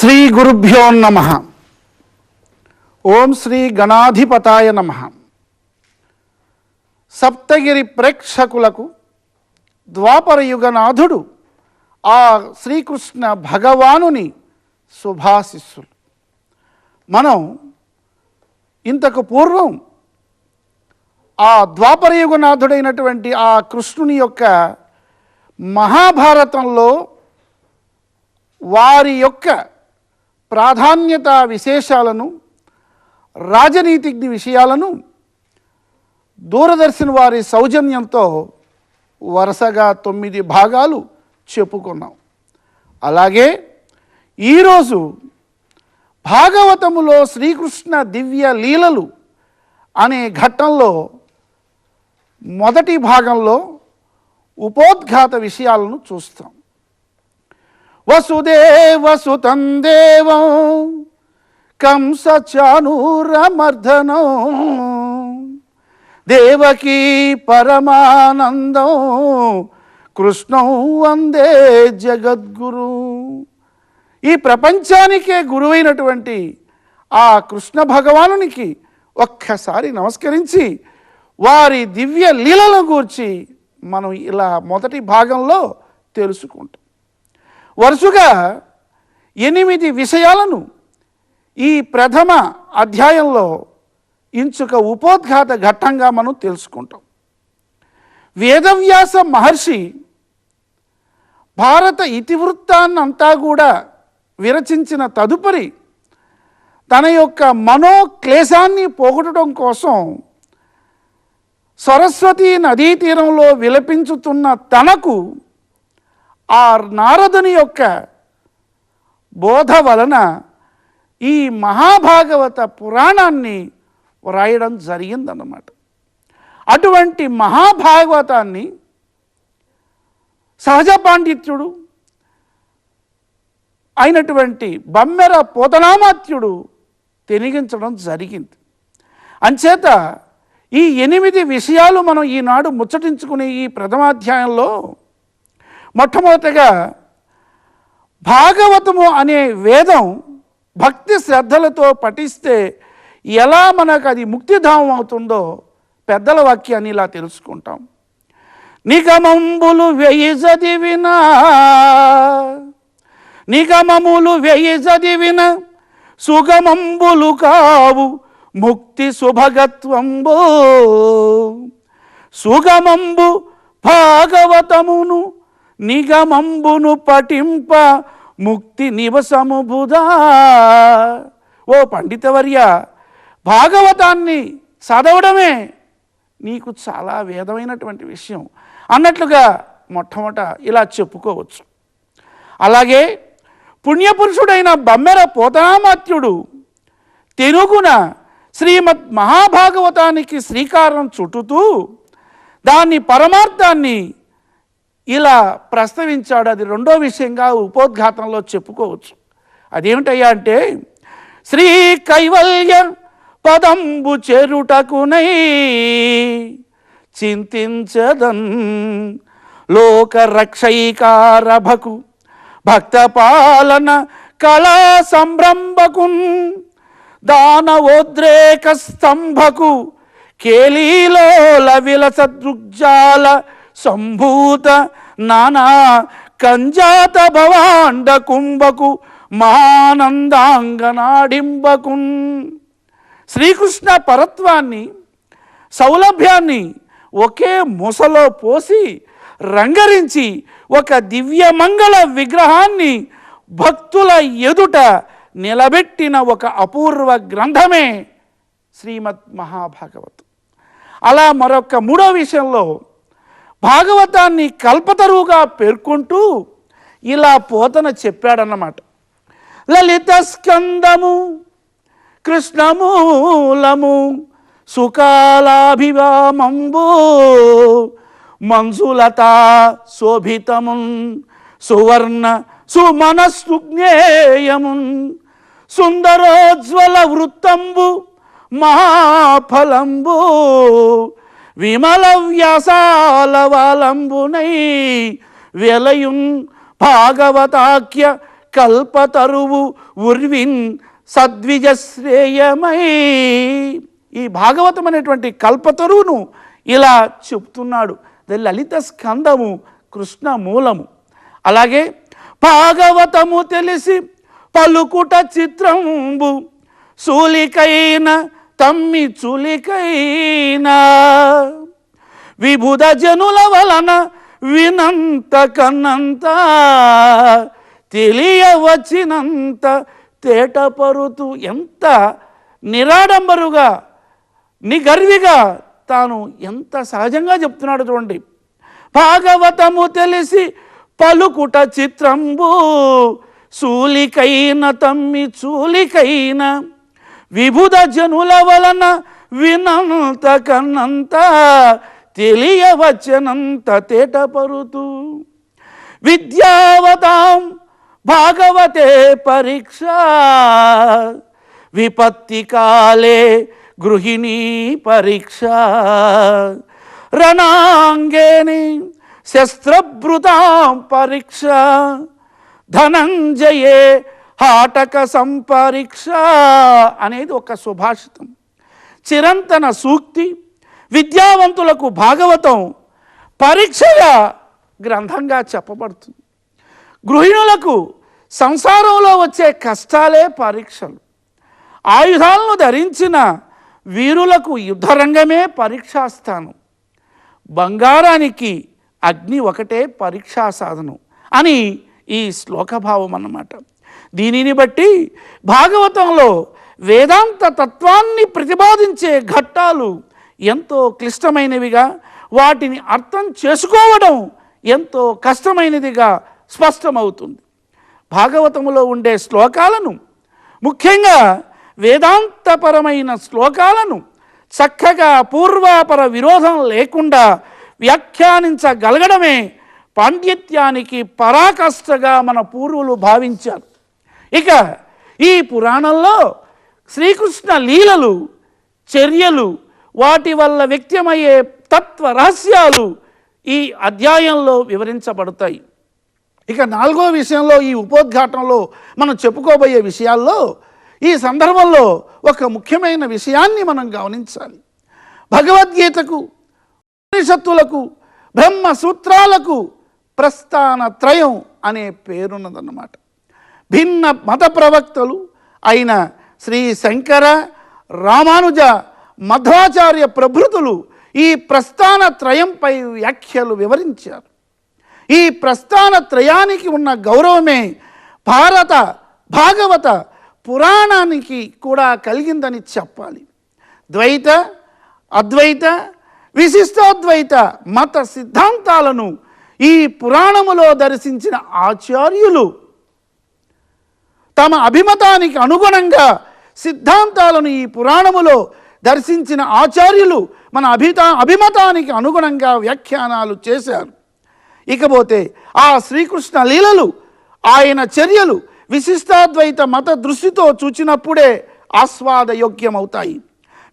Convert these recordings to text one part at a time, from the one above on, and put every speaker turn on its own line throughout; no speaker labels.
శ్రీ గురుభ్యో నమః. ఓం శ్రీ గణాధిపతాయ నమః. సప్తగిరి ప్రేక్షకులకు ద్వాపరయుగనాథుడు ఆ శ్రీకృష్ణ భగవానుని శుభాశిస్సులు. మనం ఇంతకు పూర్వం ఆ ద్వాపరయుగనాథుడైనటువంటి ఆ కృష్ణుని యొక్క మహాభారతంలో వారి యొక్క ప్రాధాన్యత విశేషాలను, రాజనీతిజ్ఞ విషయాలను దూరదర్శన్ వారి సౌజన్యంతో వరుసగా 9 భాగాలు చెప్పుకున్నాం. అలాగే ఈరోజు భాగవతములో శ్రీకృష్ణ దివ్య లీలలు అనే ఘట్టంలో మొదటి భాగంలో ఉపోద్ఘాత విషయాలను చూస్తాం. వసుదేవసుతం దేవం కంస చానూరమర్దనం దేవకీ పరమానందం కృష్ణం వందే జగద్గురు. ఈ ప్రపంచానికే గురువైనటువంటి ఆ కృష్ణ భగవానునికి ఒక్కసారి నమస్కరించి వారి దివ్య లీలలను గూర్చి మనం ఇలా మొదటి భాగంలో తెలుసుకుంటాం. వరుసగా 8 విషయాలను ఈ ప్రథమ అధ్యాయంలో ఇంచుక ఉపోద్ఘాత ఘట్టంగా మనం తెలుసుకుంటాం. వేదవ్యాస మహర్షి భారత ఇతివృత్తాన్నంతా కూడా విరచించిన తదుపరి తన యొక్క మనోక్లేశాన్ని పోగొట్టడం కోసం సరస్వతీ నదీ తీరంలో విలపించుతున్న తనకు ఆ నారదుని యొక్క బోధ వలన ఈ మహాభాగవత పురాణాన్ని వ్రాయడం జరిగిందన్నమాట. అటువంటి మహాభాగవతాన్ని సహజ పాండిత్యుడు అయినటువంటి బమ్మెర పోతనామాత్యుడు తెనిగించడం జరిగింది. అంచేత ఈ 8 విషయాలు మనం ఈనాడు ముచ్చటించుకునే ఈ ప్రథమాధ్యాయంలో మొట్టమొదటిగా భాగవతము అనే వేదం భక్తి శ్రద్ధలతో పఠిస్తే ఎలా మనకు అది ముక్తిధామం అవుతుందో పెద్దల వాక్యాన్ని ఇలా తెలుసుకుంటాం. నిగమంబులు వెయ్యి చదివినా నిగమములు వెయ్యి చదివిన సుగమంబులు కావు ముక్తి శుభగత్వంబో సుగమంబు భాగవతమును నిగమంబును పఠింప ముక్తి నివసముబుదా. ఓ పండితవర్య, భాగవతాన్ని చదవడమే నీకు చాలా వేదమైనటువంటి విషయం అన్నట్లుగా మొట్టమొదట ఇలా చెప్పుకోవచ్చు. అలాగే పుణ్యపురుషుడైన బమ్మెర పోతనామాత్యుడు తెలుగున శ్రీమద్ మహాభాగవతానికి శ్రీకారం చుట్టుతూ దాని పరమార్థాన్ని ఇలా ప్రస్తావించాడు. అది రెండో విషయంగా ఉపోద్ఘాతంలో చెప్పుకోవచ్చు. అదేమిటయ్యా అంటే, శ్రీ కైవల్య పదంబు చేరుటకునై చింతించదన్ లోక రక్షైకారభకు భక్త పాలన కళా సంభ్రంభకున్ దానవోద్రేక స్తంభకు కేలీలోల విలసదృగ్జాల సంభూత నానా కంజాత భవాండ కుంభకు మహానందాంగనాడింబకున్. శ్రీకృష్ణ పరత్వాన్ని, సౌలభ్యాన్ని ఒకే మొసలో పోసి రంగరించి ఒక దివ్యమంగళ విగ్రహాన్ని భక్తుల ఎదుట నిలబెట్టిన ఒక అపూర్వ గ్రంథమే శ్రీమద్ మహాభాగవతం. అలా మరొక మూడో విషయంలో భాగవతాన్ని కల్పతరువుగా పేర్కొంటూ ఇలా పోతన చెప్పాడన్నమాట. లలిత స్కందము కృష్ణమూలము సుకాలాభివామంబు మంజులతా శోభితమున్ సువర్ణ సుమనస్సుజ్ఞేయమున్ సుందరోజ్వల వృత్తంబు మహాఫలంబు విమల వ్యాసాల వాలంబునై వెలయున్ భాగవతాఖ్య కల్పతరువు ఉర్విన్ సద్విజశ్రేయమై. ఈ భాగవతం అనేటువంటి కల్పతరువును ఇలా చెప్తున్నాడు. లలిత స్కందము కృష్ణ మూలము. అలాగే భాగవతము తెలిసి పలుకుట చిత్రంబు సూలికైన తమ్మి చులికైనా విభుద జనుల వలన వినంత కన్నంత తెలియవచ్చినంత తేటపరుతూ ఎంత నిరాడంబరుగా నిగర్విగా తాను ఎంత సహజంగా చెప్తున్నాడు చూడండి. భాగవతము తెలిసి పలుకుట చిత్రంబు సూలికైన తమ్మి చూలికైన విభుద జనుల వలన వినంత కన్నంత తెలియవచ్చనంత తేటపరుతూ విద్యావతాం భాగవతే పరీక్ష విపత్తి కాలే గృహిణీ పరీక్ష రణాంగేని శస్త్రభృతాం పరీక్ష ధనంజయే హాటక సంపరీక్ష అనేది ఒక సుభాషితం. చిరంతన సూక్తి. విద్యావంతులకు భాగవతం పరీక్షగా గ్రంథంగా చెప్పబడుతుంది. గృహిణులకు సంసారంలో వచ్చే కష్టాలే పరీక్షలు. ఆయుధాలను ధరించిన వీరులకు యుద్ధరంగమే పరీక్షాస్థానం. బంగారానికి అగ్ని ఒకటే పరీక్షా సాధనం అని ఈ శ్లోకభావం అన్నమాట. దీనిని బట్టి భాగవతంలో వేదాంత తత్వాన్ని ప్రతిపాదించే ఘట్టాలు ఎంతో క్లిష్టమైనవిగా, వాటిని అర్థం చేసుకోవడం ఎంతో కష్టమైనదిగా స్పష్టమవుతుంది. భాగవతంలో ఉండే శ్లోకాలను, ముఖ్యంగా వేదాంతపరమైన శ్లోకాలను చక్కగా పూర్వాపర విరోధం లేకుండా వ్యాఖ్యానించగలగడమే పాండిత్యానికి పరాకాష్ఠగా మన పూర్వులు భావించారు. ఇక ఈ పురాణంలో శ్రీకృష్ణ లీలలు, చర్యలు, వాటి వల్ల వ్యక్తమయ్యే తత్వ రహస్యాలు ఈ అధ్యాయంలో వివరించబడతాయి. ఇక 4వ విషయంలో, ఈ ఉపోద్ఘాటంలో మనం చెప్పుకోబోయే విషయాల్లో ఈ సందర్భంలో ఒక ముఖ్యమైన విషయాన్ని మనం గమనించాలి. భగవద్గీతకు, ఉపనిషత్తులకు, బ్రహ్మ సూత్రాలకు ప్రస్థాన త్రయం అనే పేరున్నదన్నమాట. భిన్న మత ప్రవక్తలు అయిన శ్రీ శంకర, రామానుజ, మధ్వాచార్య ప్రభృతులు ఈ ప్రస్థాన త్రయంపై వ్యాఖ్యలు వివరించారు. ఈ ప్రస్థాన త్రయానికి ఉన్న గౌరవమే భాగవత పురాణానికి కూడా కలిగిందని చెప్పాలి. ద్వైత, అద్వైత, విశిష్టాద్వైత మత సిద్ధాంతాలను ఈ పురాణములో దర్శించిన ఆచార్యులు తమ అభిమతానికి అనుగుణంగా సిద్ధాంతాలను ఈ పురాణములో దర్శించిన ఆచార్యులు మన అభిమతానికి అనుగుణంగా వ్యాఖ్యానాలు చేశారు. ఇకపోతే ఆ శ్రీకృష్ణ లీలలు, ఆయన చర్యలు విశిష్టాద్వైత మత దృష్టితో చూచినప్పుడే ఆస్వాదయోగ్యమవుతాయి.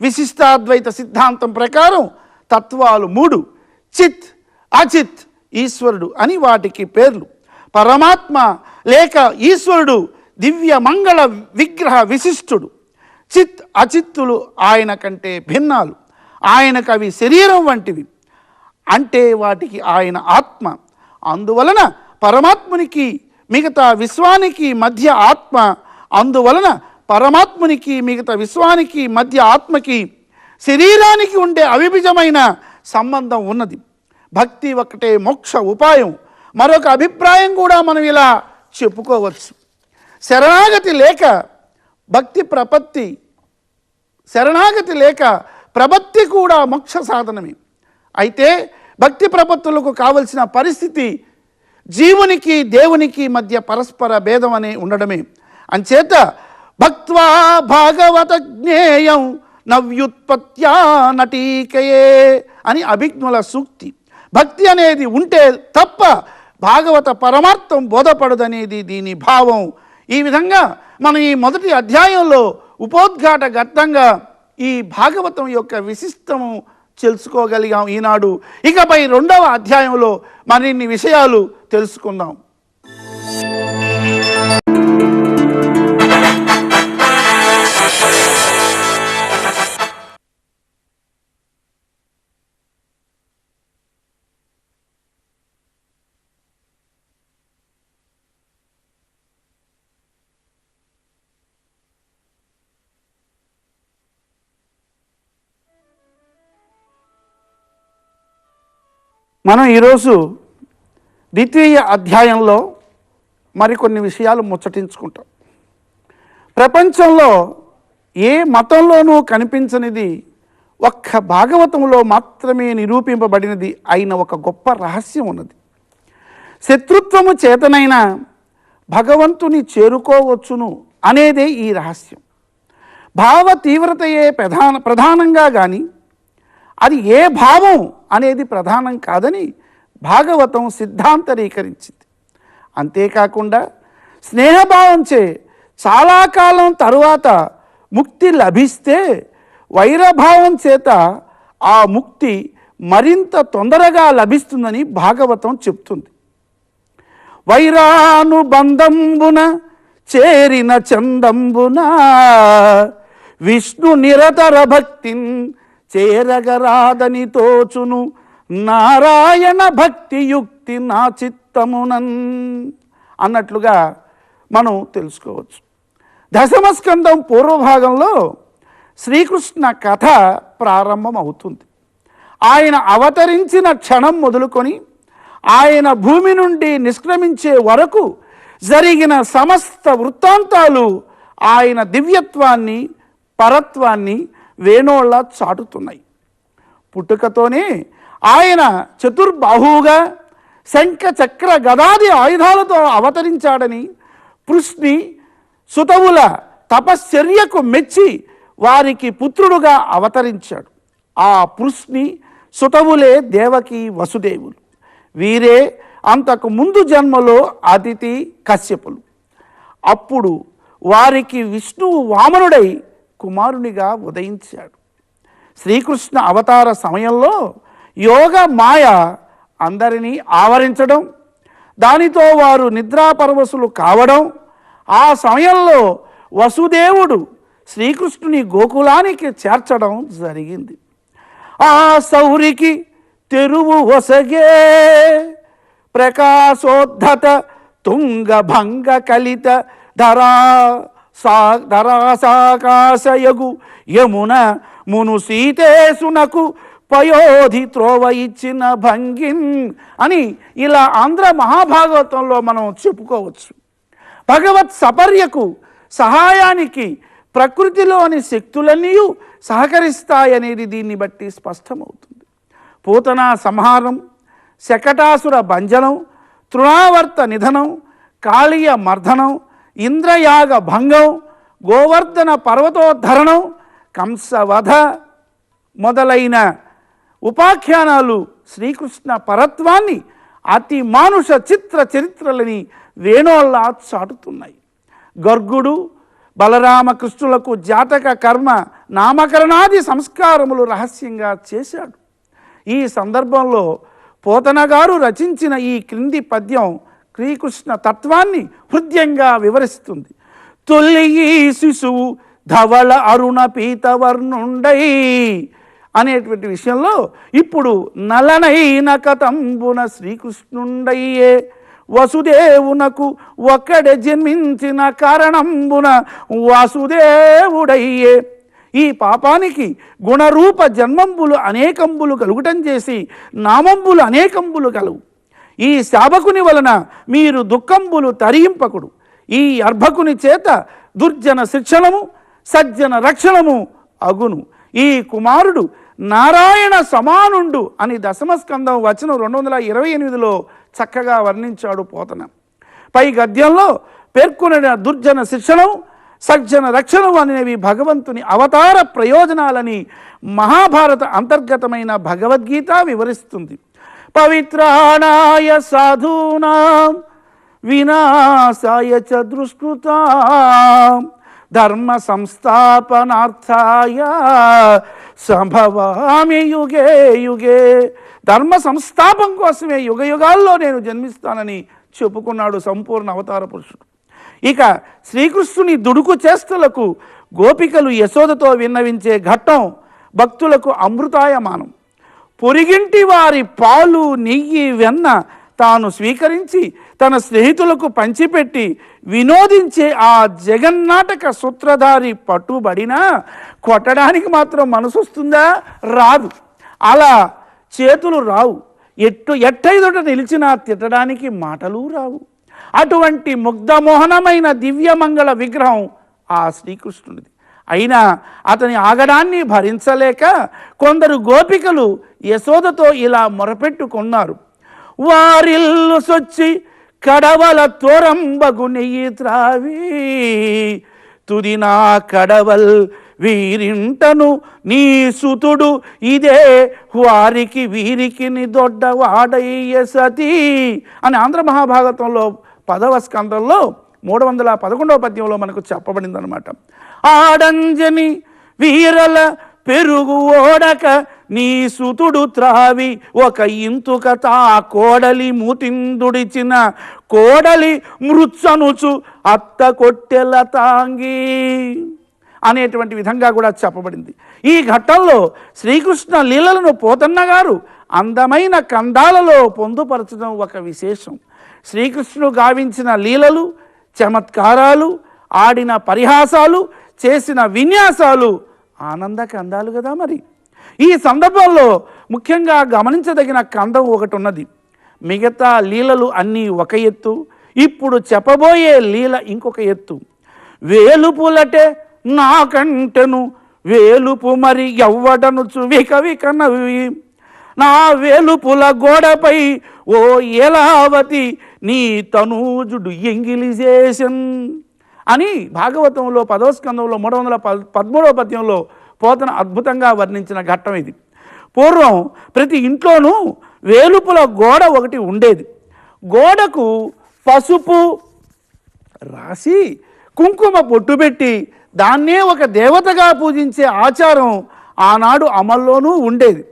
విశిష్టాద్వైత సిద్ధాంతం ప్రకారం తత్వాలు 3: చిత్, అచిత్, ఈశ్వరుడు అని వాటికి పేర్లు. పరమాత్మ లేక ఈశ్వరుడు దివ్య మంగళ విగ్రహ విశిష్టుడు. చిత్, అచిత్తులు ఆయన కంటే భిన్నాలు. ఆయనకు అవి శరీరం వంటివి, అంటే వాటికి ఆయన ఆత్మ. అందువలన పరమాత్మునికి మిగతా విశ్వానికి మధ్య ఆత్మ, అందువలన పరమాత్మునికి మిగతా విశ్వానికి మధ్య ఆత్మకి, శరీరానికి ఉండే అవిభజమైన సంబంధం ఉన్నది. భక్తి ఒకటే మోక్ష ఉపాయం. మరొక అభిప్రాయం కూడా మనం ఇలా చెప్పుకోవచ్చు. శరణాగతి లేక భక్తి ప్రపత్తి, శరణాగతి లేక ప్రపత్తి కూడా మోక్ష సాధనమే. అయితే భక్తి ప్రపత్తులకు కావలసిన పరిస్థితి జీవునికి దేవునికి మధ్య పరస్పర భేదం అనే ఉండడమే. అంచేత భక్త్వా భాగవత జ్ఞేయం నవ్యుత్పత్త్యా నటీకయే అని అభిజ్ఞుల సూక్తి. భక్తి అనేది ఉంటే తప్ప భాగవత పరమార్థం బోధపడదనేది దీని భావం. ఈ విధంగా మనం ఈ మొదటి అధ్యాయంలో ఉపోద్ఘాట ఘట్టంగా ఈ భాగవతం యొక్క విశిష్టము తెలుసుకోగలిగాం ఈనాడు. ఇకపై 2వ అధ్యాయంలో మరిన్ని విషయాలు తెలుసుకుందాం. మనం ఈరోజు ద్వితీయ అధ్యాయంలో మరికొన్ని విషయాలు ముచ్చటించుకుంటాం. ప్రపంచంలో ఏ మతంలోనూ కనిపించనిది ఒక్క భాగవతంలో మాత్రమే నిరూపింపబడినది అయిన ఒక గొప్ప రహస్యం ఉన్నది. శత్రుత్వము చేతనైన భగవంతుని చేరుకోవచ్చును అనేదే ఈ రహస్యం. భావ తీవ్రతయే ప్రధానంగా కానీ అది ఏ భావం అనేది ప్రధానం కాదని భాగవతం సిద్ధాంతరీకరించింది. అంతేకాకుండా స్నేహభావంచే చాలా కాలం తరువాత ముక్తి లభిస్తే వైరభావం చేత ఆ ముక్తి మరింత తొందరగా లభిస్తుందని భాగవతం చెప్తుంది. వైరానుబంధంబున చేరిన చందంబున విష్ణు నిరతర భక్తిన్ చేరగరాదని తోచును నారాయణ భక్తి యుక్తి నా చిత్తమునన్ అన్నట్లుగా మనం తెలుసుకోవచ్చు. దశమస్కందం పూర్వభాగంలో శ్రీకృష్ణ కథ ప్రారంభం అవుతుంది. ఆయన అవతరించిన క్షణం మొదలుకొని ఆయన భూమి నుండి నిష్క్రమించే వరకు జరిగిన సమస్త వృత్తాంతాలు ఆయన దివ్యత్వాన్ని పరత్వాన్ని వేణోళ్ళ చాటుతున్నాయి. పుట్టుకతోనే ఆయన చతుర్బాహువుగా శంఖ చక్ర గదాది ఆయుధాలతో అవతరించాడని పృష్ణి సుతవుల తపశ్చర్యకు మెచ్చి వారికి పుత్రుడుగా అవతరించాడు. ఆ పృష్ణి సుతవులే దేవకి వసుదేవులు. వీరే అంతకు ముందు జన్మలో అదితి కశ్యపులు. అప్పుడు వారికి విష్ణువు వామనుడై కుమారునిగా ఉదయించాడు. శ్రీకృష్ణ అవతార సమయంలో యోగ మాయ అందరినీ ఆవరించడం, దానితో వారు నిద్రాపరవశులు కావడం, ఆ సమయంలో వసుదేవుడు శ్రీకృష్ణుని గోకులానికి చేర్చడం జరిగింది. ఆ సౌరికి తెరువు ఒసగే ప్రకాశోద్ధత తుంగభంగ కలిత ధరాసాకాశయగు యమున మును సీతేశునకు పయోధి త్రోవ ఇచ్చిన భంగిన్ అని ఇలా ఆంధ్ర మహాభాగవతంలో మనం చెప్పుకోవచ్చు. భగవత్ సపర్యకు సహాయానికి ప్రకృతిలోని శక్తులన్నీ సహకరిస్తాయనేది దీన్ని బట్టి స్పష్టమవుతుంది. పూతనా సంహారం, శకటాసుర భంజనం, తృణావర్త నిధనం, కాళీయ మర్దనం, ఇంద్రయాగ భంగం, గోవర్ధన పర్వతోద్ధరణం, కంసవధ మొదలైన ఉపాఖ్యానాలు శ్రీకృష్ణ పరత్వాన్ని అతి మానుష చిత్ర చరిత్రలని వేణోళ్ళ చాటుతున్నాయి. గర్గుడు బలరామకృష్ణులకు జాతక కర్మ నామకరణాది సంస్కారములు రహస్యంగా చేశాడు. ఈ సందర్భంలో పోతన గారు రచించిన ఈ క్రింది పద్యం శ్రీకృష్ణ తత్వాన్ని హృదయంగా వివరిస్తుంది. తొల్లి ఈ శిశువు ధవళ అరుణ పీతవర్ణుండై అనేటువంటి విషయంలో ఇప్పుడు నలనైన కతంబున శ్రీకృష్ణుండయ్యే వసుదేవునకు ఒక్కడే జన్మించిన కారణంబున వాసుదేవుడయ్యే. ఈ పాపానికి గుణరూప జన్మంబులు అనేకంబులు కలుగుటం చేసి నామంబులు అనేకంబులు కలుగు. ఈ శాపకుని వలన మీరు దుఃఖంబులు తరింపకుడు. ఈ అర్భకుని చేత దుర్జన శిక్షణము సజ్జన రక్షణము అగును. ఈ కుమారుడు నారాయణ సమానుండు అని దశమస్కందం వచనం 228లో చక్కగా వర్ణించాడు పోతన. పై గద్యంలో పేర్కొనిన దుర్జన శిక్షణం సజ్జన రక్షణం అనేవి భగవంతుని అవతార ప్రయోజనాలని మహాభారత అంతర్గతమైన భగవద్గీత వివరిస్తుంది. పవిత్రాణాయ సాధూనాం వినాశాయ చ దుష్కృతాం ధర్మ సంస్థాపనార్థాయ సంభవామి యుగే యుగే. ధర్మ సంస్థాపం కోసమే యుగ యుగాల్లో నేను జన్మిస్తానని చెప్పుకున్నాడు సంపూర్ణ అవతార పురుషుడు. ఇక శ్రీకృష్ణుని దుడుకు చేష్టలకు గోపికలు యశోదతో విన్నవించే ఘట్టం భక్తులకు అమృతాయమానం. పొరిగింటి వారి పాలు నెయ్యి వెన్న తాను స్వీకరించి తన స్నేహితులకు పంచిపెట్టి వినోదించే ఆ జగన్నాటక సూత్రధారి పట్టుబడినా కొట్టడానికి మాత్రం మనసు వస్తుందా? రాదు. అలా చేతులు రావు. ఎట్టైదొట నిలిచినా తిట్టడానికి మాటలు రావు. అటువంటి ముగ్ధమోహనమైన దివ్యమంగళ విగ్రహం ఆ శ్రీకృష్ణుడిది. అయినా అతని ఆగడాన్ని భరించలేక కొందరు గోపికలు యశోదతో ఇలా మొరపెట్టుకున్నారు. వారిల్లు సొచ్చి కడవల తోరంబగు నెయ్యి త్రావి తుదినా కడవల్ వీరింటను నీ సుతుడు ఇదే వారికి వీరికి దొడ్డవాడయ్య సతీ అని ఆంధ్ర మహాభారతంలో 10వ స్కందంలో 311వ పద్యంలో మనకు చెప్పబడింది అనమాట. ఆడంజని వీరల పెరుగు ఓడక నీ సుతుడు త్రావి ఒక ఇంతుక తా కోడలి మూతిందుడిచిన కోడలి మృత్సనుచు అత్త కొట్టెల తాంగి అనేటువంటి విధంగా కూడా చెప్పబడింది. ఈ ఘట్టంలో శ్రీకృష్ణ లీలలను పోతన్న గారు అందమైన కందాలలో పొందుపరచడం ఒక విశేషం. శ్రీకృష్ణుడు గావించిన లీలలు, చమత్కారాలు, ఆడిన పరిహాసాలు, చేసిన విన్యాసాలు ఆనంద కందాలు కదా. మరి ఈ సందర్భంలో ముఖ్యంగా గమనించదగిన కందం ఒకటి ఉన్నది. మిగతా లీలలు అన్నీ ఒక ఎత్తు, ఇప్పుడు చెప్పబోయే లీల ఇంకొక ఎత్తు. వేలుపులటే నాకంటెను వేలుపు మరి ఎవ్వడనుచు వికవికనవి నా వేలుపుల గోడపై ఓ ఏలావతి నీ తనూజుడు ఎంగిలి చేసన్ అని భాగవతంలో 10వ స్కందంలో 313వ పద్యంలో పోతన అద్భుతంగా వర్ణించిన ఘట్టం ఇది. పూర్వం ప్రతి ఇంట్లోనూ వేలుపుల గోడ ఒకటి ఉండేది. గోడకు పసుపు రాసి కుంకుమ పొట్టు పెట్టి దాన్నే ఒక దేవతగా పూజించే ఆచారం ఆనాడు అమల్లోనూ ఉండేది.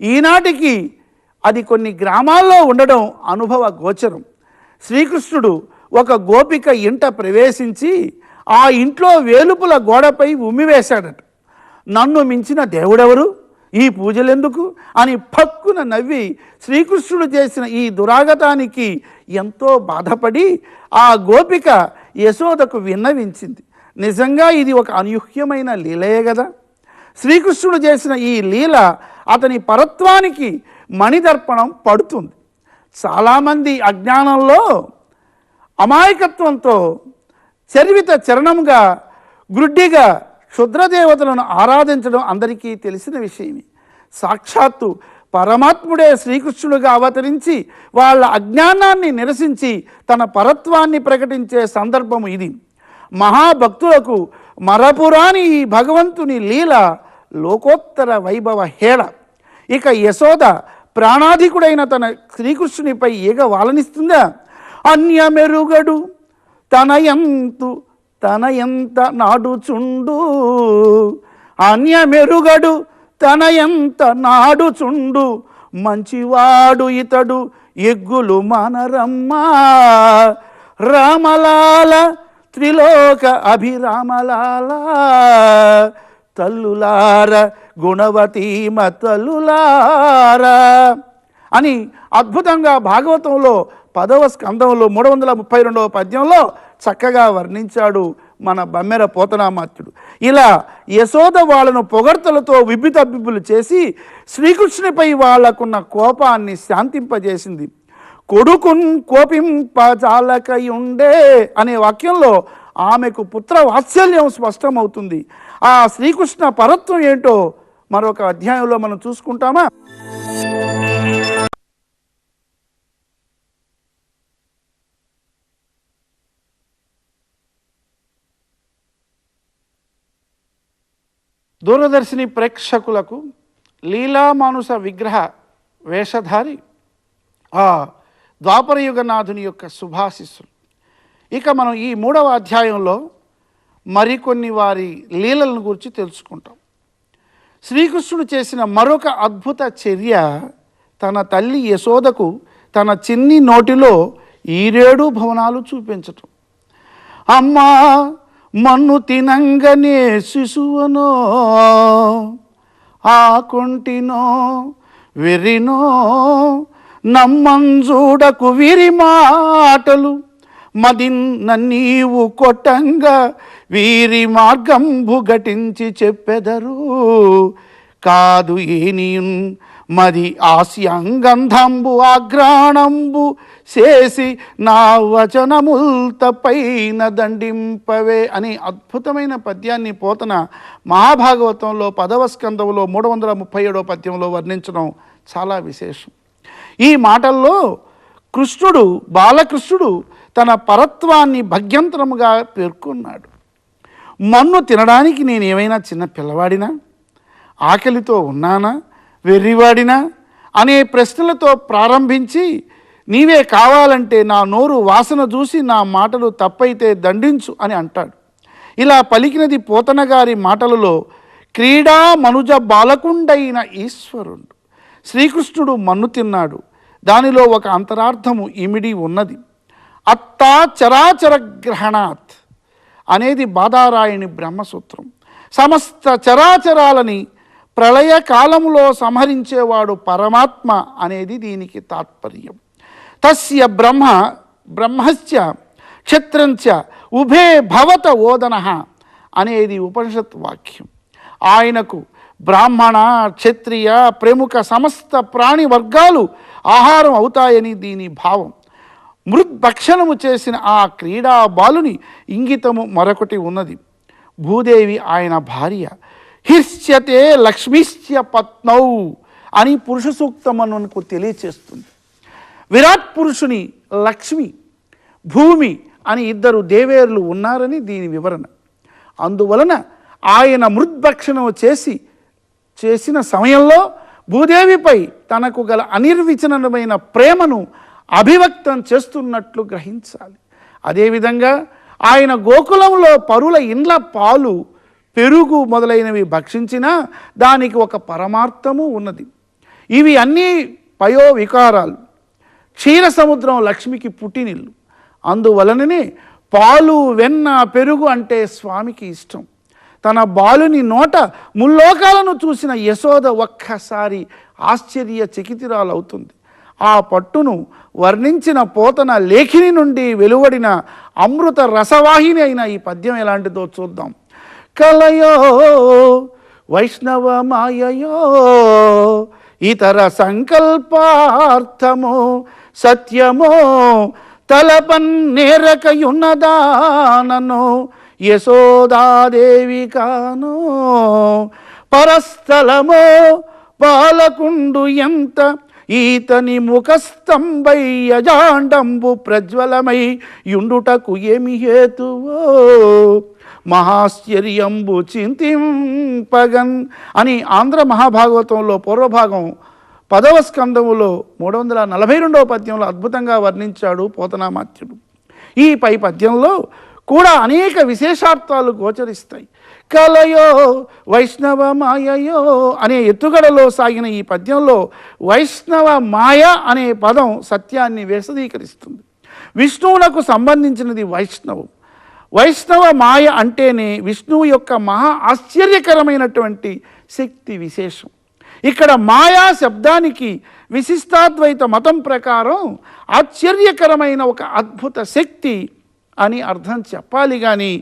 ఈనాటికి అది కొన్ని గ్రామాల్లో ఉండడం అనుభవ గోచరం. శ్రీకృష్ణుడు ఒక గోపిక ఇంట ప్రవేశించి ఆ ఇంట్లో వేలుపుల గోడపై ఉమ్మివేశాడట. నన్ను మించిన దేవుడెవరు, ఈ పూజలెందుకు అని పక్కున నవ్వి శ్రీకృష్ణుడు చేసిన ఈ దురాగతానికి ఎంతో బాధపడి ఆ గోపిక యశోదకు విన్నవించింది. నిజంగా ఇది ఒక అనూహ్యమైన లీలయే కదా. శ్రీకృష్ణుడు చేసిన ఈ లీల అతని పరత్వానికి మణిదర్పణం పడుతుంది. చాలామంది అజ్ఞానంలో అమాయకత్వంతో చర్విత చరణంగా గ్రుడ్డిగా క్షుద్రదేవతలను ఆరాధించడం అందరికీ తెలిసిన విషయమే. సాక్షాత్తు పరమాత్ముడే శ్రీకృష్ణుడుగా అవతరించి వాళ్ళ అజ్ఞానాన్ని నిరసించి తన పరత్వాన్ని ప్రకటించే సందర్భం ఇది. మహాభక్తులకు మరపురాని ఈ భగవంతుని లీల లోకోత్తర వైభవ హేళ. ఇక యశోద ప్రాణాధికుడైన తన శ్రీకృష్ణునిపై ఈగ వాలనిస్తుందా? అన్యమెరుగడు తనయంత నాడుచుండు అన్యమెరుగడు తనయంత నాడుచుండు మంచివాడు ఇతడు ఎగ్గులు మనరమ్మా రామలాల త్రిలోక అభిరామలాల తల్లులార గుణవతీమ తల్లులార అని అద్భుతంగా భాగవతంలో 10వ స్కందంలో 332వ పద్యంలో చక్కగా వర్ణించాడు మన బమ్మెర పోతనామాత్యుడు. ఇలా యశోద వాళ్ళను పొగడ్తలతో విబ్బితబ్బిబ్బులు చేసి శ్రీకృష్ణునిపై వాళ్లకున్న కోపాన్ని శాంతింపజేసింది. కొడుకున్ కోపింపజాలకయుండే అనే వాక్యంలో ఆమెకు పుత్ర వాత్సల్యం స్పష్టమవుతుంది. ఆ శ్రీకృష్ణ పరత్వం ఏంటో మరొక అధ్యాయంలో మనం చూసుకుంటామా? దూరదర్శిని ప్రేక్షకులకు లీలామానుష విగ్రహ వేషధారి ఆ ద్వాపరయుగనాథుని యొక్క శుభాశిస్సులు. ఇక మనం ఈ 3వ అధ్యాయంలో మరికొన్ని వారి లీలలను గురించి తెలుసుకుంటాం. శ్రీకృష్ణుడు చేసిన మరొక అద్భుత చర్య తన తల్లి యశోదకు తన చిన్ని నోటిలో 7 భవనాలు చూపించటం. అమ్మా మన్ను తినంగనే శిశువనో ఆ కొంటినో వెర్రినో నమ్మంజూడకు వీరి మాటలు మదిన్న నీవు కొట్టంగా వీరి మార్గంబు ఘటించి చెప్పెదరు కాదు ఏనియున్ మది ఆస్యంగంధంబు ఆఘ్రాణంబు చేసి నా వచనముల్త పైన దండింపవే అని అద్భుతమైన పద్యాన్ని పోతన మహాభాగవతంలో 10వ స్కంధంలో 337వ పద్యంలో వర్ణించడం చాలా విశేషం. ఈ మాటల్లో కృష్ణుడు, బాలకృష్ణుడు తన పరత్వాన్ని భగ్యంతరముగా పేర్కొన్నాడు. మన్ను తినడానికి నేనేమైనా చిన్న పిల్లవాడినా, ఆకలితో ఉన్నానా, వెర్రివాడినా అనే ప్రశ్నలతో ప్రారంభించి, నీవే కావాలంటే నా నోరు వాసన చూసి నా మాటలు తప్పైతే దండించు అని అంటాడు. ఇలా పలికినది పోతన గారి మాటలలో క్రీడా మనుజ బాలకుండైన ఈశ్వరుడు శ్రీకృష్ణుడు మన్ను తిన్నాడు. దానిలో ఒక అంతరార్థము ఇమిడి ఉన్నది. అత్తా చరాచర గ్రహణాత్ అనేది బాదారాయణి బ్రహ్మసూత్రం. సమస్త చరాచరాలని ప్రళయకాలంలో సంహరించేవాడు పరమాత్మ అనేది దీనికి తాత్పర్యం. తస్య బ్రహ్మస్య క్షత్రంచ ఉభే భవత ఓదనః అనేది ఉపనిషత్ వాక్యం. ఆయనకు బ్రాహ్మణ, క్షత్రియ, ప్రముఖ సమస్త ప్రాణి వర్గాలు ఆహారం అవుతాయని దీని భావం. మృద్భక్షణము చేసిన ఆ క్రీడా బాలుని ఇంగితము మరొకటి ఉన్నది. భూదేవి ఆయన భార్య. హిర్ష్యతే లక్ష్మీశ్య పత్నౌ అని పురుష సూక్తమునకు తెలియచేస్తుంది. విరాట్ పురుషుని లక్ష్మి, భూమి అని ఇద్దరు దేవేరులు ఉన్నారని దీని వివరణ. అందువలన ఆయన మృద్భక్షణం చేసిన సమయంలో భూదేవిపై తనకు గల అనిర్వచనమైన ప్రేమను అభివ్యక్తం చేస్తున్నట్లు గ్రహించాలి. అదేవిధంగా ఆయన గోకులంలో పరుల ఇండ్ల పాలు, పెరుగు మొదలైనవి భక్షించినా దానికి ఒక పరమార్థము ఉన్నది. ఇవి అన్నీ పయోవికారాలు. క్షీర సముద్రం లక్ష్మికి పుట్టినిల్లు. అందువలననే పాలు, వెన్న, పెరుగు అంటే స్వామికి ఇష్టం. తన బాలుని నోట ముల్లోకాలను చూసిన యశోద ఒక్కసారి ఆశ్చర్యచకితురాలవుతుంది. ఆ పట్టును వర్ణించిన పోతన లేఖిని నుండి వెలువడిన అమృత రసవాహిని అయిన ఈ పద్యం ఎలాంటిదో చూద్దాం. కలయో వైష్ణవ మాయయో ఇతర సంకల్పార్థమో సత్యమో తలపన్నేరకయున్నదానను యశోదాదేవి కానో పరస్థలమో పాలకుండు ఎంత ఈతని ముఖస్తంభై యజాండంబు ప్రజ్వలమై యుండుటకు ఏమి హేతువో మహాశ్చర్యంబు చింతింపగన్ అని ఆంధ్ర మహాభాగవతంలో పూర్వభాగం 10వ స్కంధములో 342వ పద్యంలో అద్భుతంగా వర్ణించాడు పోతనామాత్యుడు. ఈ పై పద్యంలో కూడా అనేక విశేషార్థాలు గోచరిస్తాయి. కలయో వైష్ణవ మాయయో అనే ఎత్తుగడలో సాగిన ఈ పద్యంలో వైష్ణవ మాయ అనే పదం సత్యాన్ని విశదీకరిస్తుంది. విష్ణువునకు సంబంధించినది వైష్ణవం. వైష్ణవ మాయ అంటేనే విష్ణువు యొక్క మహా ఆశ్చర్యకరమైనటువంటి శక్తి విశేషం. ఇక్కడ మాయా శబ్దానికి విశిష్టాద్వైత మతం ప్రకారం ఆశ్చర్యకరమైన ఒక అద్భుత శక్తి అని అర్థం చెప్పాలి, కానీ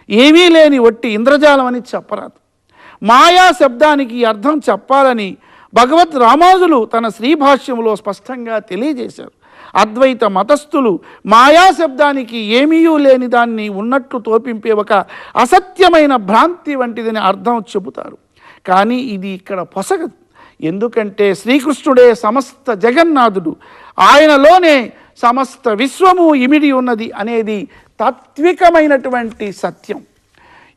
ఏమీ లేని ఒట్టి ఇంద్రజాలం అని చెప్పరాదు. మాయా శబ్దానికి అర్థం చెప్పాలని భగవద్ రామానుజులు తన శ్రీభాష్యంలో స్పష్టంగా తెలియజేశారు. అద్వైత మతస్థులు మాయా శబ్దానికి ఏమీ లేని దాన్ని ఉన్నట్లు తోపింపే ఒక అసత్యమైన భ్రాంతి వంటిదని అర్థం చెబుతారు. కానీ ఇది ఇక్కడ పొసగదు. ఎందుకంటే శ్రీకృష్ణుడే సమస్త జగన్నాథుడు, ఆయనలోనే సమస్త విశ్వము ఇమిడి ఉన్నది అనేది తాత్వికమైనటువంటి సత్యం.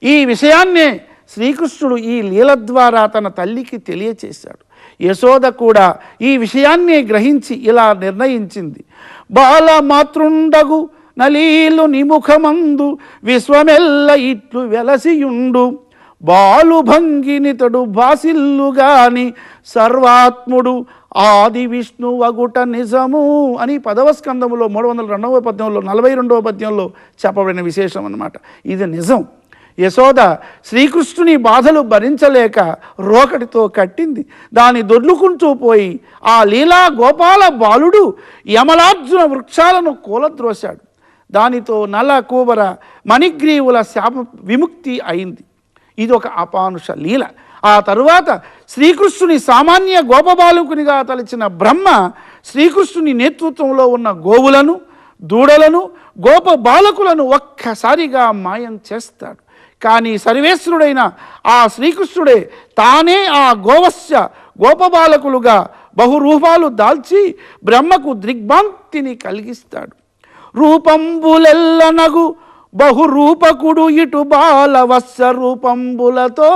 ఈ విషయాన్నే శ్రీకృష్ణుడు ఈ లీల ద్వారా తన తల్లికి తెలియచేశాడు. యశోద కూడా ఈ విషయాన్నే గ్రహించి ఇలా నిర్ణయించింది. బాలమాతృండగు నలీలు నిముఖమందు విశ్వమెల్ల ఇట్లు వెలసియుండు బాలు భంగినితడు బాసిల్లుగాని సర్వాత్ముడు ఆది విష్ణు వగుట నిజము అని 10వ స్కంధములో 302వ పద్యంలో 42వ పద్యంలో చెప్పబడిన విశేషం అన్నమాట. ఇది నిజం. యశోద శ్రీకృష్ణుని బాధలు భరించలేక రోకటితో కట్టింది. దాన్ని దొర్లుకుంటూ పోయి ఆ లీలా గోపాల బాలుడు యమలార్జున వృక్షాలను కూలద్రోశాడు. దానితో నల కూబర మణిగ్రీవుల శాప విముక్తి అయింది. ఇది ఒక అపానుష లీల. ఆ తరువాత శ్రీకృష్ణుని సామాన్య గోపబాలకునిగా తలచిన బ్రహ్మ శ్రీకృష్ణుని నేతృత్వంలో ఉన్న గోవులను, దూడలను, గోప బాలకులను ఒక్కసారిగా మాయం చేస్తాడు. కానీ సర్వేశ్వరుడైన ఆ శ్రీకృష్ణుడే తానే ఆ గోవస్య గోపబాలకులుగా బహురూపాలు దాల్చి బ్రహ్మకు దిగ్భ్రాంతిని కలిగిస్తాడు. రూపంబులెల్లనగు బహురూపకుడు ఇటు బాలవత్స రూపంబులతో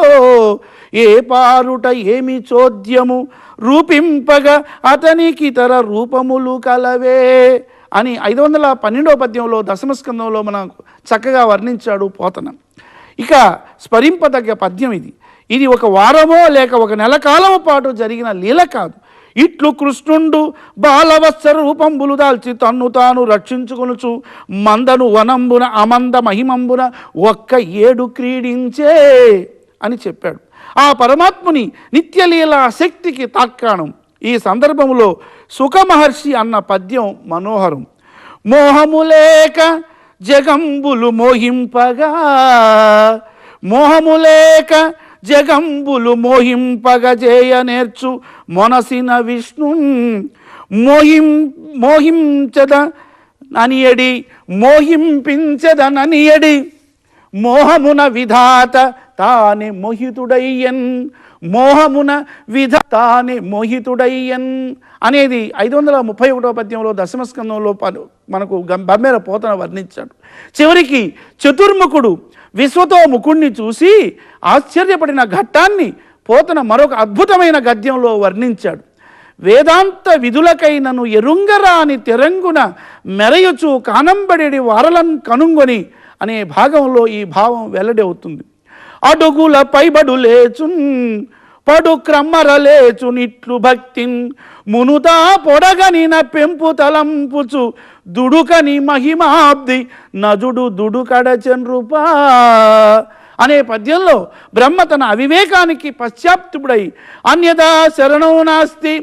ఏ పారుట ఏమి చోద్యము రూపింపగా అతనికి ఇతర రూపములు కలవే అని 512వ పద్యంలో దశమస్కందంలో మనకు చక్కగా వర్ణించాడు పోతన. ఇక స్మరింపదగ్గ పద్యం ఇది. ఇది ఒక వారమో లేక ఒక నెల కాలము పాటు జరిగిన లీల కాదు. ఇట్లు కృష్ణుండు బాలవత్స రూపంబులు దాల్చి తన్ను తాను రక్షించుకొనుచు మందను వనంబున అమంద మహిమంబున ఒక్క ఏడు క్రీడించే అని చెప్పాడు. ఆ పరమాత్ముని నిత్యలీలా శక్తికి తాక్కాణం. ఈ సందర్భంలో సుఖమహర్షి అన్న పద్యం మనోహరం. మోహములేక జగంబులు మోహింపగా, మోహములేక జగంబులు మోహింపగజేయ నేర్చు మొనసిన విష్ణు మోహించద ననియడి మోహింపించదననియడి మోహమున విధాత తానే మోహితుడయ్యన్, మోహమున తానే మోహితుడయ్యన్ అనేది 531వ పద్యంలో దశమస్కందంలో మనకు బమ్మెర పోతన వర్ణించాడు. చివరికి చతుర్ముఖుడు విశ్వతో ముఖుణ్ణి చూసి ఆశ్చర్యపడిన ఘట్టాన్ని పోతన మరొక అద్భుతమైన గద్యంలో వర్ణించాడు. వేదాంత విధులకైనను ఎరుంగరాని తెరంగున మెరయుచు కానంబడి వారలను కనుంగొని అనే భాగంలో ఈ భావం వెల్లడి అవుతుంది. అడుగుల పైబడు లేచున్ పడు క్రమ్మరలేచునిట్లు భక్తిన్ మునుతా పొడగనిన పెంపు తలంపుచు దుడుకని మహిమాబ్ది నజుడు దుడుకడచెన్రుపా అనే పద్యంలో బ్రహ్మ తన అవివేకానికి పశ్చాత్తుడై అన్యదా శరణం నాస్తి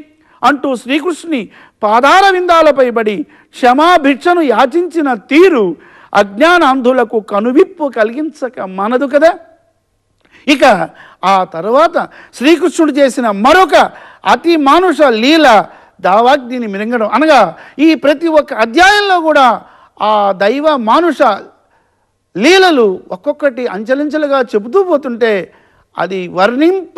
అంటూ శ్రీకృష్ణుని పాదార విందాలపై బడి క్షమాభిక్షను యాచించిన తీరు అజ్ఞానాంధులకు కనువిప్పు కలిగించక మనదు కదా. ఇక ఆ తర్వాత శ్రీకృష్ణుడు చేసిన మరొక అతి మానుష లీల దావాగ్నిని మిరింగడం. అనగా ఈ ప్రతి ఒక్క అధ్యాయంలో కూడా ఆ దైవ మానుష లీలలు ఒక్కొక్కటి అంచెలంచెలుగా చెబుతూ పోతుంటే అది వర్ణింప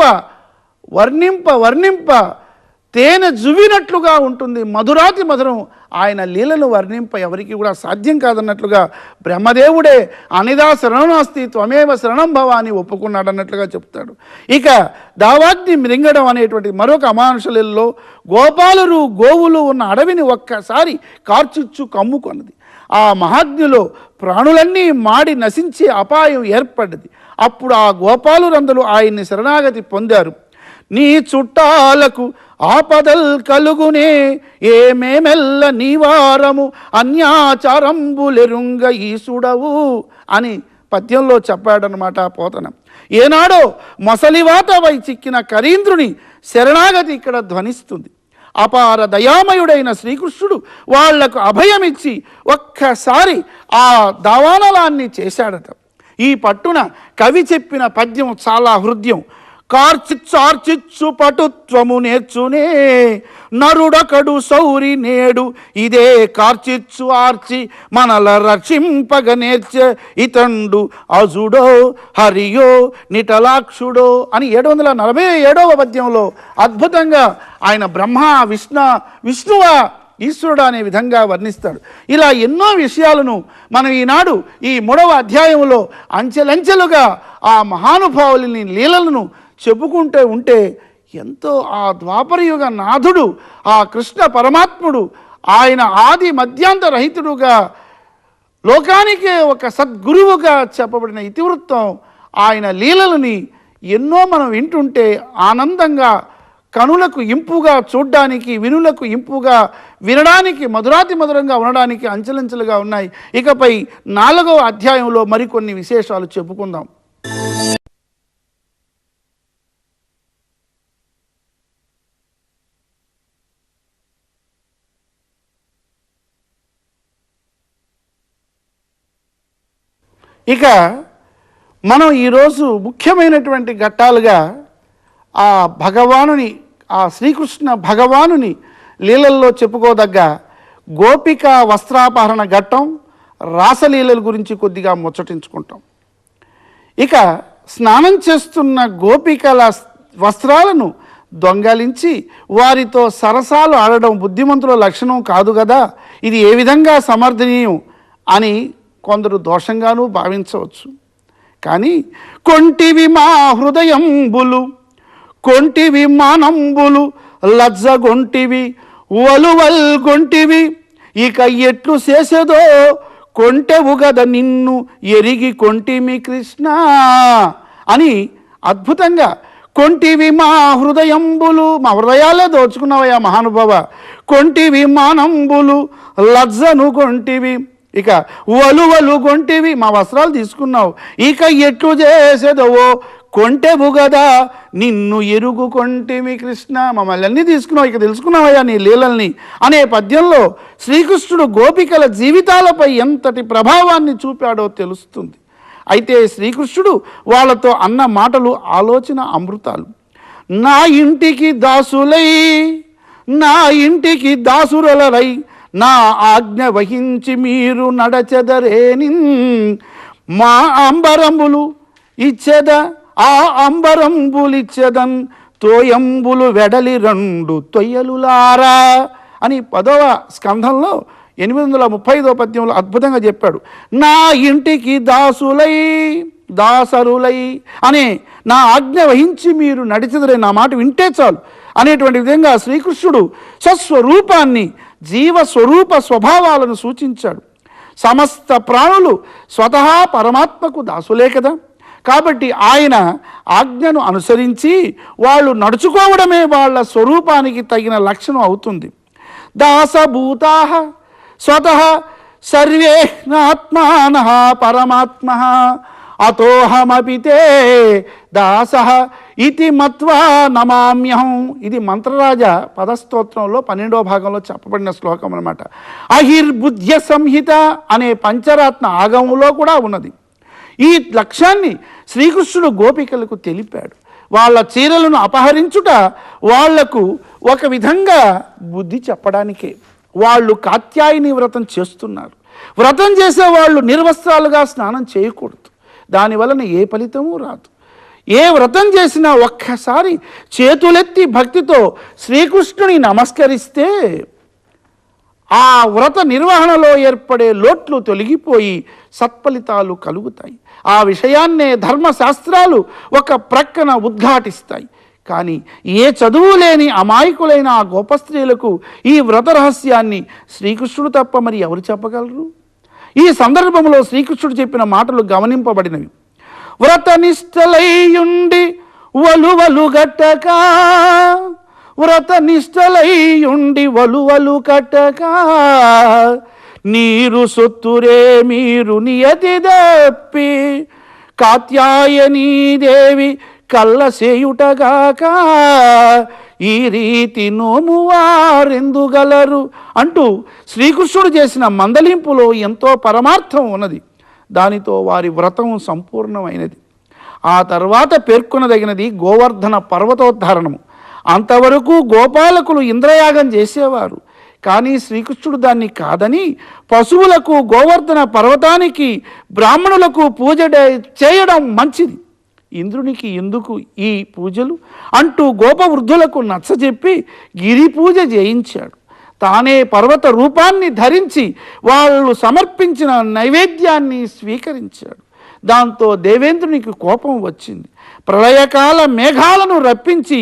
తేనె జువినట్లుగా ఉంటుంది. మధురాతి మధురం. ఆయన లీలను వర్ణింప ఎవరికి కూడా సాధ్యం కాదన్నట్లుగా బ్రహ్మదేవుడే అనిదా శరణాస్తి త్వమేవ శరణం భవ అని ఒప్పుకున్నాడు అన్నట్లుగా చెప్తాడు. ఇక దావాగ్ని మృంగడం అనేటువంటి మరొక అమానుషలలో గోపాలురు గోవులు ఉన్న అడవిని ఒక్కసారి కార్చిచ్చు కమ్ముకొన్నది. ఆ మహాగ్నిలో ప్రాణులన్నీ మాడి నశించే అపాయం ఏర్పడ్డది. అప్పుడు ఆ గోపాలురందరూ ఆయన్ని శరణాగతి పొందారు. నీ చుట్టాలకు ఆపదల్ కలుగునే ఏమేమెల్ల నీవారము అన్యాచారంబులెరుంగ ఈసుడవు అని పద్యంలో చెప్పాడనమాట పోతన. ఏనాడో మొసలివాతవై చిక్కిన కరీంద్రుని శరణాగతి ఇక్కడ ధ్వనిస్తుంది. అపార దయామయుడైన శ్రీకృష్ణుడు వాళ్లకు అభయమిచ్చి ఒక్కసారి ఆ దావానలాన్ని చేశాడట. ఈ పట్టున కవి చెప్పిన పద్యం చాలా హృదయం. కార్చిచ్చార్చిచ్చు పటుత్వము నేర్చునే నరుడకడు సౌరి నేడు ఇదే కార్చిచ్చు ఆర్చి మనల రక్షింపగ నేర్చె ఇతండు అజుడో హరియో నిటలాక్షుడో అని 747వ పద్యంలో అద్భుతంగా ఆయన బ్రహ్మ విష్ణువ ఈశ్వరుడు అనే విధంగా వర్ణిస్తాడు. ఇలా ఎన్నో విషయాలను మనం ఈనాడు ఈ 3వ అధ్యాయంలో అంచెలంచెలుగా ఆ మహానుభావులని లీలలను చెప్పుకుంటూ ఉంటే ఎంతో ఆ ద్వాపరయుగ నాథుడు ఆ కృష్ణ పరమాత్ముడు ఆయన ఆది మధ్యాంత రహితుడుగా లోకానికే ఒక సద్గురువుగా చెప్పబడిన ఇతివృత్తం ఆయన లీలలని ఎన్నో మనం వింటుంటే ఆనందంగా కనులకు ఇంపుగా చూడ్డానికి, వినులకు ఇంపుగా వినడానికి, మధురాతి మధురంగా ఉండడానికి అంచెలంచెలుగా ఉన్నాయి. ఇకపై 4వ అధ్యాయంలో మరికొన్ని విశేషాలు చెప్పుకుందాం. ఇక మనం ఈరోజు ముఖ్యమైనటువంటి ఘట్టాలుగా ఆ భగవానుని, ఆ శ్రీకృష్ణ భగవానుని లీలల్లో చెప్పుకోదగ్గ గోపిక వస్త్రాపహరణ ఘట్టం, రాసలీలల గురించి కొద్దిగా ముచ్చటించుకుంటాం. ఇక స్నానం చేస్తున్న గోపికల వస్త్రాలను దొంగలించి వారితో సరసాలు ఆడడం బుద్ధిమంతుల లక్షణం కాదు కదా, ఇది ఏ విధంగా సమర్థనీయం అని కొందరు దోషంగానూ భావించవచ్చు. కానీ కొంటివి మా హృదయంబులు, కొంటివి మానంబులు, లజ్జగొంటివి వలువల్ గొంటివి, ఇక ఎట్లు చేసేదో కొంటెవు గద నిన్ను ఎరిగి కొంటిమి కృష్ణ అని అద్భుతంగా, కొంటివి మా హృదయంబులు, మా హృదయాలే దోచుకున్నావయ్యా మహానుభావ, కొంటివి మానంబులు, లజ్జను కొంటివి, ఇక వలువలు కొంటివి, మా వస్త్రాలు తీసుకున్నావు, ఇక ఎట్లు చేసేదవో కొంటెవు గదా నిన్ను ఎరుగు కొంటివి కృష్ణ, మమ్మల్ని అన్నీ తీసుకున్నావు, ఇక తెలుసుకున్నావయ్యా నీ లీలల్ని అనే పద్యంలో శ్రీకృష్ణుడు గోపికల జీవితాలపై ఎంతటి ప్రభావాన్ని చూపాడో తెలుస్తుంది. అయితే శ్రీకృష్ణుడు వాళ్ళతో అన్న మాటలు ఆలోచన అమృతాలు. నా ఇంటికి దాసులై, నా ఇంటికి దాసురలై, నా ఆజ్ఞ వహించి మీరు నడచెదరేని, మా అంబరంబులు ఇచ్చేద, ఆ అంబరంబులిచ్చేదన్, తోయంబులు వెడలి రెండు తొయ్యలులారా అని 10వ స్కంధంలో 835వ పద్యంలో అద్భుతంగా చెప్పాడు. నా ఇంటికి దాసులై, దాసరులై అనే నా ఆజ్ఞ వహించి మీరు నడిచెదరే, నా మాట వింటే చాలు అనేటువంటి విధంగా శ్రీకృష్ణుడు స్వస్వరూపాన్ని, జీవస్వరూప స్వభావాలను సూచించాడు. సమస్త ప్రాణులు స్వతహా పరమాత్మకు దాసులే కదా, కాబట్టి ఆయన ఆజ్ఞను అనుసరించి వాళ్ళు నడుచుకోవడమే వాళ్ళ స్వరూపానికి తగిన లక్షణం అవుతుంది. దాసభూతాః స్వతః సర్వే ఆత్మానః పరమాత్మః అతోహమపి తే దాసః ఇతి మత్వా నమామ్యహం. ఇది మంత్రరాజ పదస్తోత్రంలో 12వ భాగంలో చెప్పబడిన శ్లోకం అన్నమాట. అహిర్బుద్ధ్య సంహిత అనే పంచరత్న ఆగమంలో కూడా ఉన్నది. ఈ లక్ష్యాన్ని శ్రీకృష్ణుడు గోపికలకు తెలిపాడు. వాళ్ళ చీరలను అపహరించుట వాళ్లకు ఒక విధంగా బుద్ధి చెప్పడానికే. వాళ్ళు కాత్యాయని వ్రతం చేస్తున్నారు. వ్రతం చేసేవాళ్ళు నిర్వస్త్రాలుగా స్నానం చేయకూడదు, దానివలన ఏ ఫలితమూ రాదు. ఏ వ్రతం చేసినా ఒక్కసారి చేతులెత్తి భక్తితో శ్రీకృష్ణుని నమస్కరిస్తే ఆ వ్రత నిర్వహణలో ఏర్పడే లోట్లు తొలగిపోయి సత్ఫలితాలు కలుగుతాయి. ఆ విషయాన్నే ధర్మశాస్త్రాలు ఒక ప్రక్కన ఉద్ఘాటిస్తాయి. కానీ ఏ చదువు లేని అమాయకులైన ఆ గోప స్త్రీలకు ఈ వ్రత రహస్యాన్ని శ్రీకృష్ణుడు తప్ప మరి ఎవరు చెప్పగలరు? ఈ సందర్భంలో శ్రీకృష్ణుడు చెప్పిన మాటలు గమనింపబడినవి. వ్రతనిష్టలైయుండి వలువలు గట్టక, వ్రతనిష్టలైయుండి వలువలు కట్టక, నీరు సొత్తురే మీరు నియతి దప్పి, కాత్యాయనీ దేవి కళ్ళ సేయుటగాక, ఈ రీతి నోమువారెందుగలరు అంటూ శ్రీకృష్ణుడు చేసిన మందలింపులో ఎంతో పరమార్థం ఉన్నది. దానితో వారి వ్రతం సంపూర్ణమైనది. ఆ తర్వాత పేర్కొనదగినది గోవర్ధన పర్వతోద్ధారణము. అంతవరకు గోపాలకులు ఇంద్రయాగం చేసేవారు. కానీ శ్రీకృష్ణుడు దాన్ని కాదని పశువులకు, గోవర్ధన పర్వతానికి, బ్రాహ్మణులకు పూజ చేయడం మంచిది, ఇంద్రునికి ఎందుకు ఈ పూజలు అంటూ గోపవృద్ధులకు నచ్చజెప్పి గిరి పూజ చేయించాడు. తానే పర్వత రూపాన్ని ధరించి వాళ్ళు సమర్పించిన నైవేద్యాన్ని స్వీకరించాడు. దాంతో దేవేంద్రునికి కోపం వచ్చింది. ప్రళయకాల మేఘాలను రప్పించి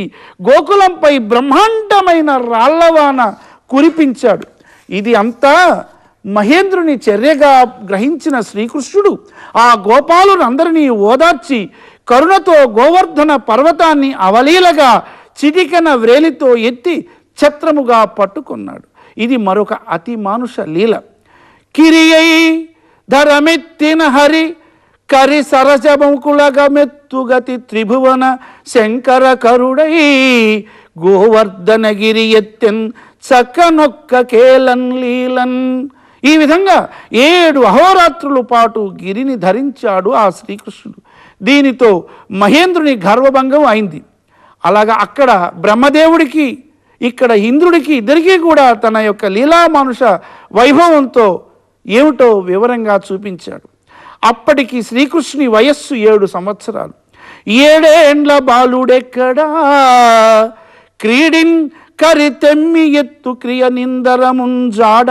గోకులంపై బ్రహ్మాండమైన రాళ్లవాన కురిపించాడు. ఇది అంతా మహేంద్రుని చర్యగా గ్రహించిన శ్రీకృష్ణుడు ఆ గోపాలునందరినీ ఓదార్చి కరుణతో గోవర్ధన పర్వతాన్ని అవలీలగా చిటికెన వ్రేలితో ఎత్తి ఛత్రముగా పట్టుకున్నాడు. ఇది మరొక అతి మానుష లీల. కిరియై ధరమెత్తిన హరి కరి సరసముకులగమెత్తుగతి త్రిభువన శంకర కరుడై, గోవర్ధనగిరి ఎత్తెన్ చక్కనొక్క కేలన్ లీలన్. ఈ విధంగా 7 అహోరాత్రుల పాటు గిరిని ధరించాడు ఆ శ్రీకృష్ణుడు. దీనితో మహేంద్రుని గర్వభంగం అయింది. అలాగా అక్కడ బ్రహ్మదేవుడికి ఇక్కడ ఇంద్రుడికి ఇద్దరికీ కూడా తన యొక్క లీలామానుష వైభవంతో ఏమిటో వివరంగా చూపించాడు. అప్పటికి శ్రీకృష్ణుని వయస్సు 7 సంవత్సరాలు. 7 ఏండ్ల బాలుడెక్కడా క్రీడిన్ కరితెమ్మి ఎత్తు క్రియ నిందరముంజాడ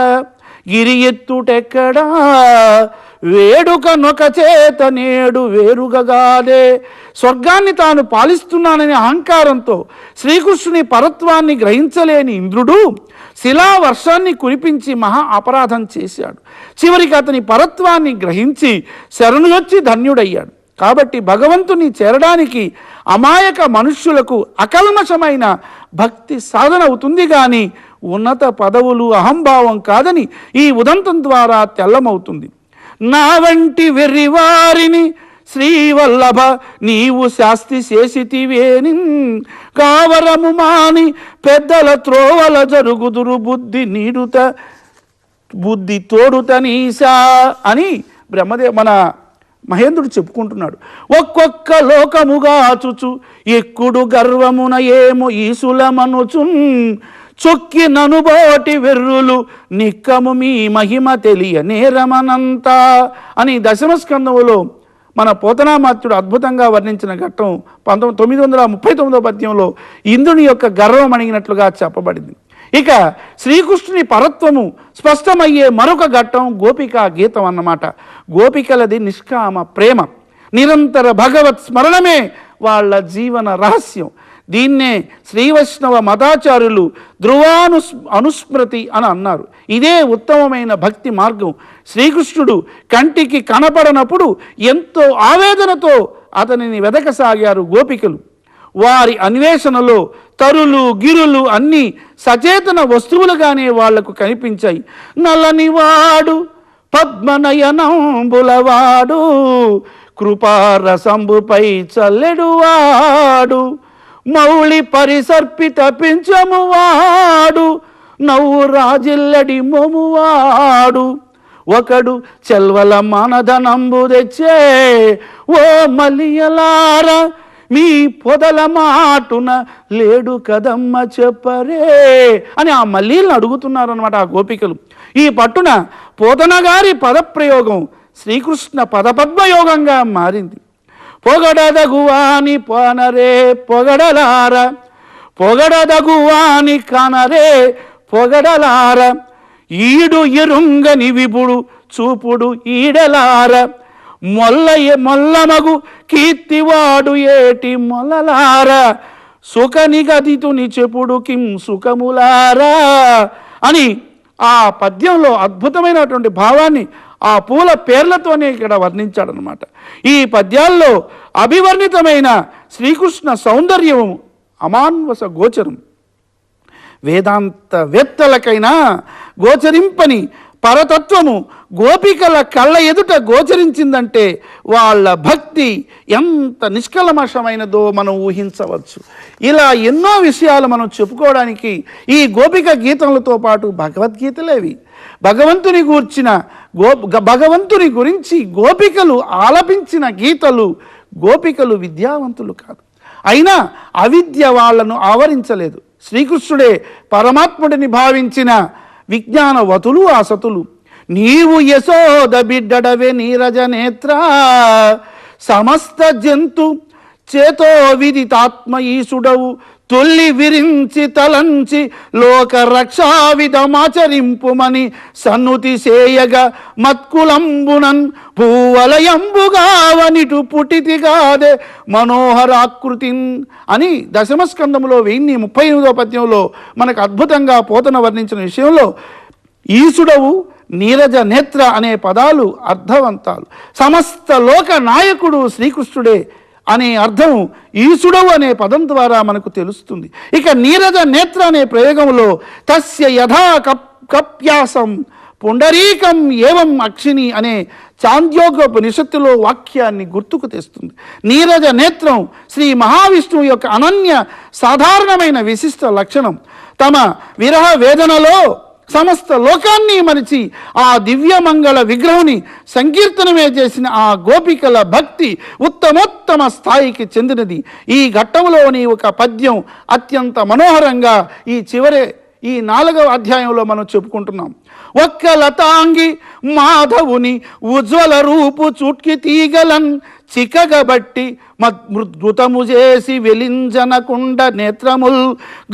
గిరి ఎత్తుటెక్కడా వేడుక నొక చేత నేడు వేరుగగాదే. స్వర్గాన్ని తాను పాలిస్తున్నాననే అహంకారంతో శ్రీకృష్ణుని పరత్వాన్ని గ్రహించలేని ఇంద్రుడు శిలావర్షాన్ని కురిపించి మహా అపరాధం చేశాడు. చివరికి అతని పరత్వాన్ని గ్రహించి శరణుయొచ్చి ధన్యుడయ్యాడు. కాబట్టి భగవంతుని చేరడానికి అమాయక మనుష్యులకు అకల్మషమైన భక్తి సాధన అవుతుంది కానీ ఉన్నత పదవులు అహంభావం కాదని ఈ ఉదంతం ద్వారా తెల్లమవుతుంది. నా వంటి వెర్రివారిని శ్రీవల్లభ నీవు శాస్తి చేసితివేని కావరము మాని పెద్దల త్రోవల జరుగుదురు బుద్ధి తోడుత నీసా అని మన మహేంద్రుడు చెప్పుకుంటున్నాడు. ఒక్కొక్క లోకముగా చుచు ఎక్కుడు గర్వమున ఏమో ఈసులమనుచున్ చొక్కి ననుబోటి వెర్రులు నిక్కము మీ మహిమ తెలియ నేరమనంతా అని దశమస్కందములో మన పోతనామాత్యుడు అద్భుతంగా వర్ణించిన ఘట్టం 939వ పద్యంలో ఇంద్రుని యొక్క గర్వం అణిగినట్లుగా చెప్పబడింది. ఇక శ్రీకృష్ణుని పరత్వము స్పష్టమయ్యే మరొక ఘట్టం గోపికా గీతం అన్నమాట. గోపికలది నిష్కామ ప్రేమ, నిరంతర భగవత్ స్మరణమే వాళ్ళ జీవన రహస్యం. దీన్నే శ్రీవైష్ణవ మతాచార్యులు అనుస్మృతి అని అన్నారు. ఇదే ఉత్తమమైన భక్తి మార్గం. శ్రీకృష్ణుడు కంటికి కనపడనప్పుడు ఎంతో ఆవేదనతో అతనిని వెదకసాగారు గోపికలు. వారి అన్వేషణలో తరులు గిరులు అన్నీ సచేతన వస్తువులుగానే వాళ్లకు కనిపించాయి. నల్లనివాడు పద్మనయనంబులవాడు కృపారసంబుపై చల్లెడువాడు మౌళి పరిసర్పిత పించమువాడు నవ్వు రాజిల్లడి మొమువాడు ఒకడు చెల్వల మానధనంబు తెచ్చే ఓ మలియలార మీ పొదల మాటున లేడు కదమ్మ చెప్పరే అని ఆ మల్లీలను అడుగుతున్నారన్నమాట ఆ గోపికలు. ఈ పట్టున పోతనగారి పదప్రయోగం శ్రీకృష్ణ పదపద్మయోగంగా మారింది. పొగడదగువాని పోనరే పొగడలార పొగడదగువాని కనరే పొగడలార ఈడు ఎరుంగని విపుడు చూపుడు ఈడలార మొల్లమగు కీర్తివాడు ఏటి మొల్లలార సుఖనిగదితుని చెప్పుడు కిం సుఖములారా అని ఆ పద్యంలో అద్భుతమైనటువంటి భావాన్ని ఆ పూల పేర్లతోనే ఇక్కడ వర్ణించాడనమాట. ఈ పద్యాల్లో అభివర్ణితమైన శ్రీకృష్ణ సౌందర్యం అమాన్వస గోచరం. వేదాంత వేత్తలకైనా గోచరింపని పరతత్వము గోపికల కళ్ళ ఎదుట గోచరించిందంటే వాళ్ళ భక్తి ఎంత నిష్కల్మషమైనదో మనం ఊహించవచ్చు. ఇలా ఎన్నో విషయాలు మనం చెప్పుకోవడానికి ఈ గోపిక గీతలతో పాటు భగవద్గీతలేవి. భగవంతుని గురించి గోపికలు ఆలపించిన గీతలు. గోపికలు విద్యావంతులు కాదు, అయినా అవిద్య వాళ్లను ఆవరించలేదు. శ్రీకృష్ణుడే పరమాత్ముడిని భావించిన విజ్ఞానవతులు ఆ సతులు. నీవు యశోద బిడ్డడవే నీరజ నేత్ర సమస్త జంతు చేతో విదితాత్మ ఈసుడవు తొల్లి విరించి తలంచి లోక రక్షావిధమాచరింపుమని సన్నుతి సేయగా మత్కులంబునన్ భూవలయంబుగావనిటు పుటితిగాదే మనోహరాకృతిన్ అని దశమస్కందములో 1038వ పద్యంలో మనకు అద్భుతంగా పోతన వర్ణించిన విషయంలో ఈసుడవు నీరజ నేత్ర అనే పదాలు అర్థవంతాలు. సమస్త లోక నాయకుడు శ్రీకృష్ణుడే అనే అర్థం ఈసుడవు అనే పదం ద్వారా మనకు తెలుస్తుంది. ఇక నీరజ నేత్ర అనే ప్రయోగంలో తస్య యథా కప్యాసం పుండరీకం ఏవం అక్షిని అనే చాంద్యోగోపనిషత్తులో వాక్యాన్ని గుర్తుకు తెస్తుంది. నీరజ నేత్రం శ్రీ మహావిష్ణువు యొక్క అనన్య సాధారణమైన విశిష్ట లక్షణం. తమ విరహ వేదనలో సమస్త లోకాన్ని మరిచి ఆ దివ్యమంగళ విగ్రహుని సంకీర్తనమే చేసిన ఆ గోపికల భక్తి ఉత్తమోత్తమ స్థాయికి చెందినది. ఈ ఘట్టంలోని ఒక పద్యం అత్యంత మనోహరంగా ఈ 4వ అధ్యాయంలో మనం చెప్పుకుంటున్నాం. ఒక్క లతాంగి మాధవుని ఉజ్వల రూపు చుట్కి తీగలన్ చికగబట్టి మృద్భుతము చేసి వెలింజనకుండ నేత్రముల్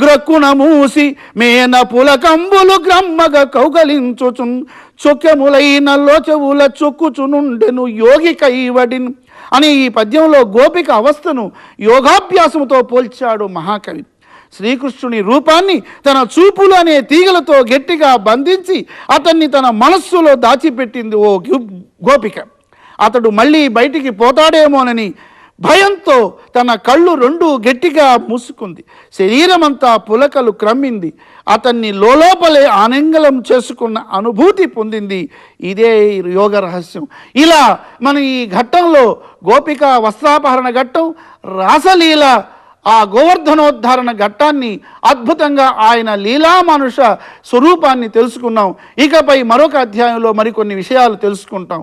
గ్రక్కున మూసి మేన పులకంబులు గ్రమ్మగ కౌగలించుచున్ చొక్కెములైన లోచవుల చొక్కుచునుండెను యోగి కైవడిన్ అని ఈ పద్యంలో గోపిక అవస్థను యోగాభ్యాసముతో పోల్చాడు మహాకవి. శ్రీకృష్ణుని రూపాన్ని తన చూపులు అనే తీగలతో గట్టిగా బంధించి అతన్ని తన మనస్సులో దాచిపెట్టింది ఓ గోపిక. అతడు మళ్ళీ బయటికి పోతాడేమోనని భయంతో తన కళ్ళు 2 గట్టిగా మూసుకుంది. శరీరమంతా పులకలు క్రమ్మింది. అతన్ని లోపలే ఆనంగలం చేసుకున్న అనుభూతి పొందింది. ఇదే యోగ రహస్యం. ఇలా మన ఈ ఘట్టంలో గోపిక వస్త్రాపహరణ ఘట్టం, రాసలీల ఆ గోవర్ధనోద్ధారణ ఘట్టాన్ని అద్భుతంగా ఆయన లీలామానుష స్వరూపాన్ని తెలుసుకున్నాం. ఇకపై మరొక అధ్యాయంలో మరికొన్ని విషయాలు తెలుసుకుంటాం.